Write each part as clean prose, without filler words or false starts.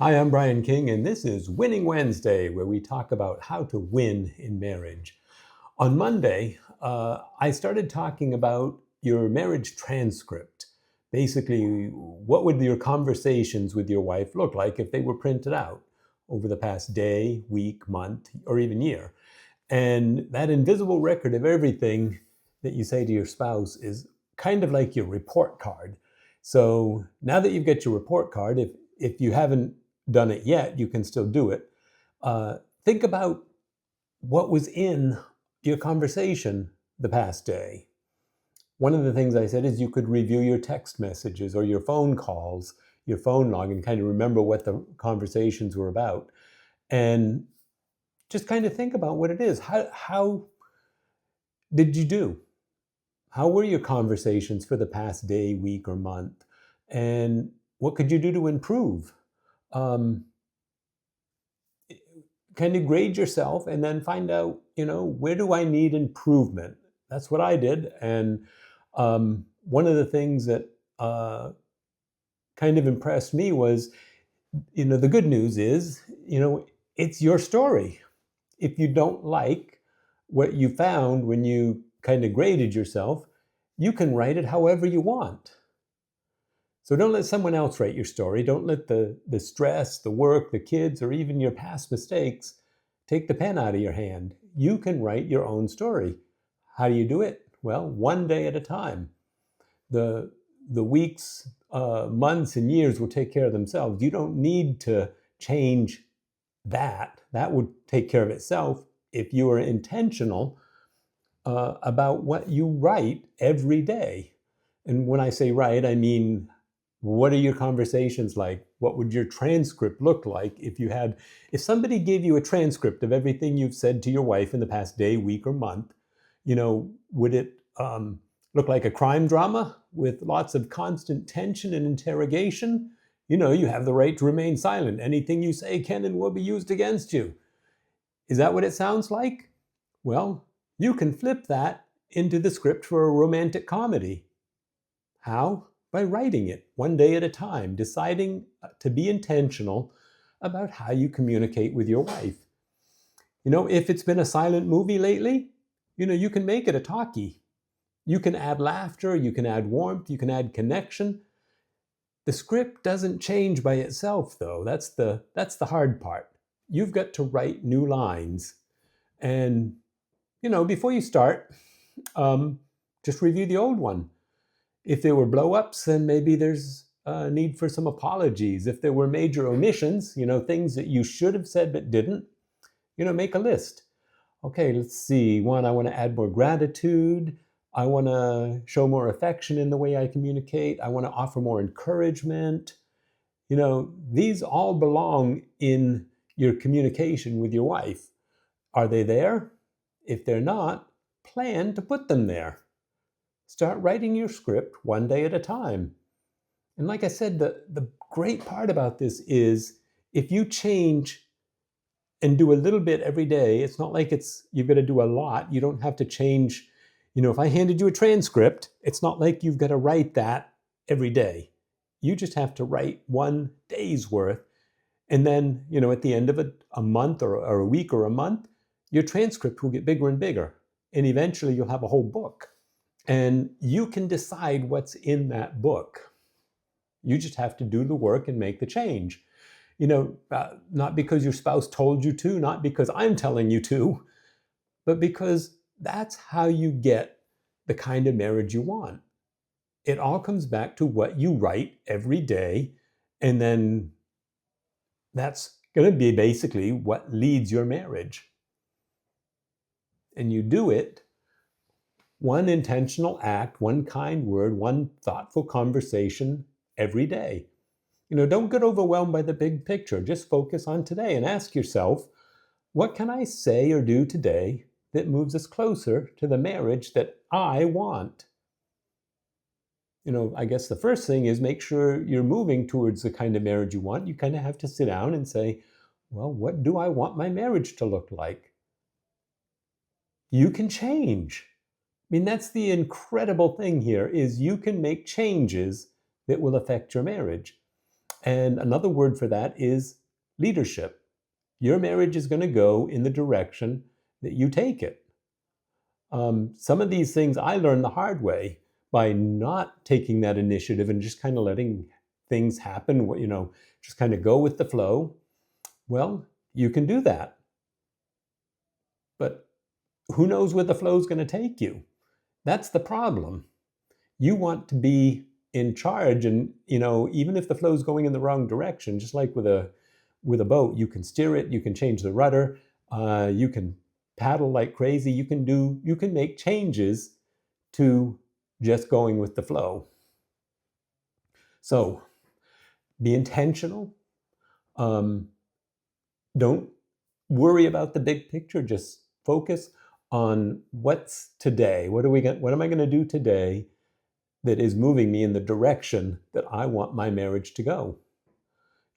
Hi, I'm Brian King, and this is Winning Wednesday, where we talk about how to win in marriage. On Monday, I started talking about your marriage transcript. Basically, what would your conversations with your wife look like if they were printed out over the past day, week, month, or even year? And that invisible record of everything that you say to your spouse is kind of like your report card. So now that you've got your report card, if you haven't done it yet, you can still do it. Think about what was in your conversation the past day. One of the things I said is you could review your text messages or your phone calls, your phone log, and kind of remember what the conversations were about. And just kind of think about what it is. How did you do? How were your conversations for the past day, week, or month? And what could you do to improve? Um, kind of grade yourself and then find out, where do I need improvement? That's what I did. And one of the things that kind of impressed me was, the good news is, it's your story. If you don't like what you found when you kind of graded yourself, you can write it however you want. So don't let someone else write your story. Don't let the stress, the work, the kids, or even your past mistakes take the pen out of your hand. You can write your own story. How do you do it? Well, one day at a time. The weeks, months, and years will take care of themselves. You don't need to change that. That would take care of itself if you are intentional about what you write every day. And when I say write, I mean, what are your conversations like? What would your transcript look like if somebody gave you a transcript of everything you've said to your wife in the past day, week, or month? Would it look like a crime drama with lots of constant tension and interrogation? You have the right to remain silent. Anything you say can and will be used against you. Is that what it sounds like? Well, you can flip that into the script for a romantic comedy. How? By writing it one day at a time, deciding to be intentional about how you communicate with your wife. If it's been a silent movie lately, you can make it a talkie. You can add laughter, you can add warmth, you can add connection. The script doesn't change by itself, though. That's the hard part. You've got to write new lines. And, before you start, just review the old one. If there were blow-ups, then maybe there's a need for some apologies. If there were major omissions, things that you should have said but didn't, make a list. Okay, let's see. One, I want to add more gratitude. I want to show more affection in the way I communicate. I want to offer more encouragement. These all belong in your communication with your wife. Are they there? If they're not, plan to put them there. Start writing your script one day at a time. And like I said, the great part about this is if you change and do a little bit every day, it's not like you've got to do a lot. You don't have to change. If I handed you a transcript, it's not like you've got to write that every day. You just have to write one day's worth. And then, at the end of a month or a week or a month, your transcript will get bigger and bigger. And eventually you'll have a whole book. And you can decide what's in that book. You just have to do the work and make the change. Not because your spouse told you to, not because I'm telling you to, but because that's how you get the kind of marriage you want. It all comes back to what you write every day, and then that's going to be basically what leads your marriage. And you do it one intentional act, one kind word, one thoughtful conversation every day. Don't get overwhelmed by the big picture. Just focus on today and ask yourself, what can I say or do today that moves us closer to the marriage that I want? I guess the first thing is make sure you're moving towards the kind of marriage you want. You kind of have to sit down and say, well, what do I want my marriage to look like? You can change. That's the incredible thing here is you can make changes that will affect your marriage. And another word for that is leadership. Your marriage is going to go in the direction that you take it. Some of these things I learned the hard way by not taking that initiative and just kind of letting things happen, just kind of go with the flow. Well, you can do that. But who knows where the flow is going to take you? That's the problem. You want to be in charge, and even if the flow is going in the wrong direction, just like with a boat, you can steer it, you can change the rudder, you can paddle like crazy, you can make changes to just going with the flow. So be intentional. Don't worry about the big picture. Just focus on what's today. What am I going to do today that is moving me in the direction that I want my marriage to go?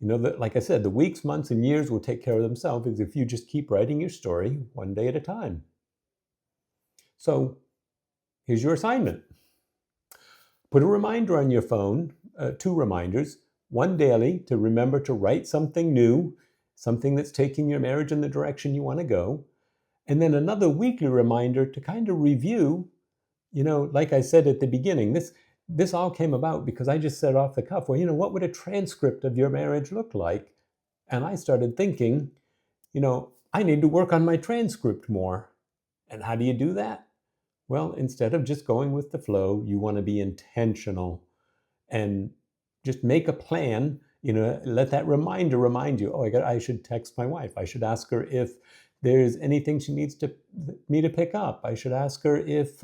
That, like I said, the weeks, months, and years will take care of themselves if you just keep writing your story one day at a time. So here's your assignment. Put a reminder on your phone, 2 reminders, one daily to remember to write something new, something that's taking your marriage in the direction you want to go, and then another weekly reminder to kind of review. Like I said at the beginning, this all came about because I just said off the cuff, well, what would a transcript of your marriage look like? And I started thinking, I need to work on my transcript more. And how do you do that? Well, instead of just going with the flow, you want to be intentional and just make a plan. Let that reminder remind you, I should text my wife. I should ask her if there's anything she needs me to pick up. I should ask her if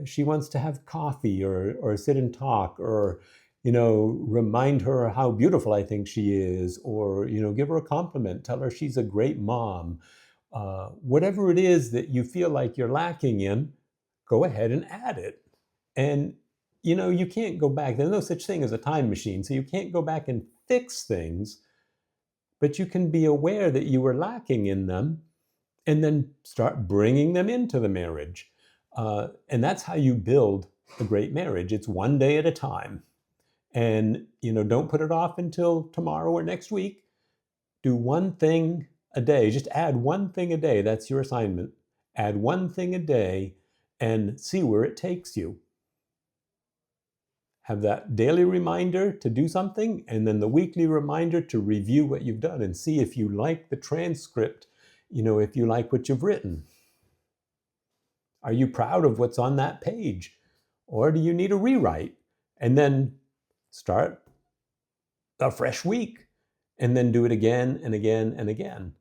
she wants to have coffee or sit and talk, or remind her how beautiful I think she is, or give her a compliment, tell her she's a great mom. Whatever it is that you feel like you're lacking in, go ahead and add it. And you can't go back. There's no such thing as a time machine, so you can't go back and fix things, but you can be aware that you were lacking in them and then start bringing them into the marriage. And that's how you build a great marriage. It's one day at a time. And, don't put it off until tomorrow or next week. Do one thing a day. Just add one thing a day. That's your assignment. Add one thing a day and see where it takes you. Have that daily reminder to do something, and then the weekly reminder to review what you've done and see if you like the transcript, if you like what you've written. Are you proud of what's on that page? Or do you need a rewrite? And then start a fresh week and then do it again and again and again.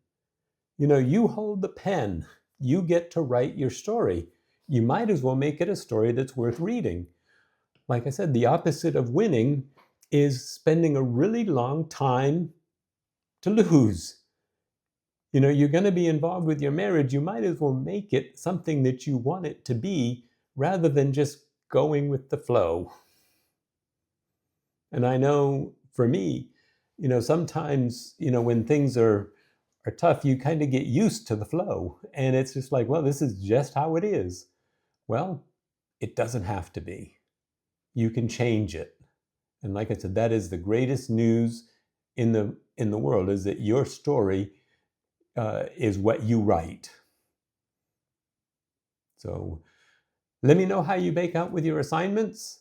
You hold the pen. You get to write your story. You might as well make it a story that's worth reading. Like I said, the opposite of winning is spending a really long time to lose. You're going to be involved with your marriage. You might as well make it something that you want it to be rather than just going with the flow. And I know for me, sometimes, when things are tough, you kind of get used to the flow. And it's just like, well, this is just how it is. Well, it doesn't have to be. You can change it. And like I said, that is the greatest news in the world, is that your story is what you write. So let me know how you bake out with your assignments.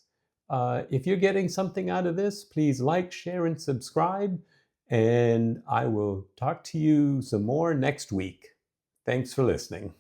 If you're getting something out of this, please like, share, and subscribe. And I will talk to you some more next week. Thanks for listening.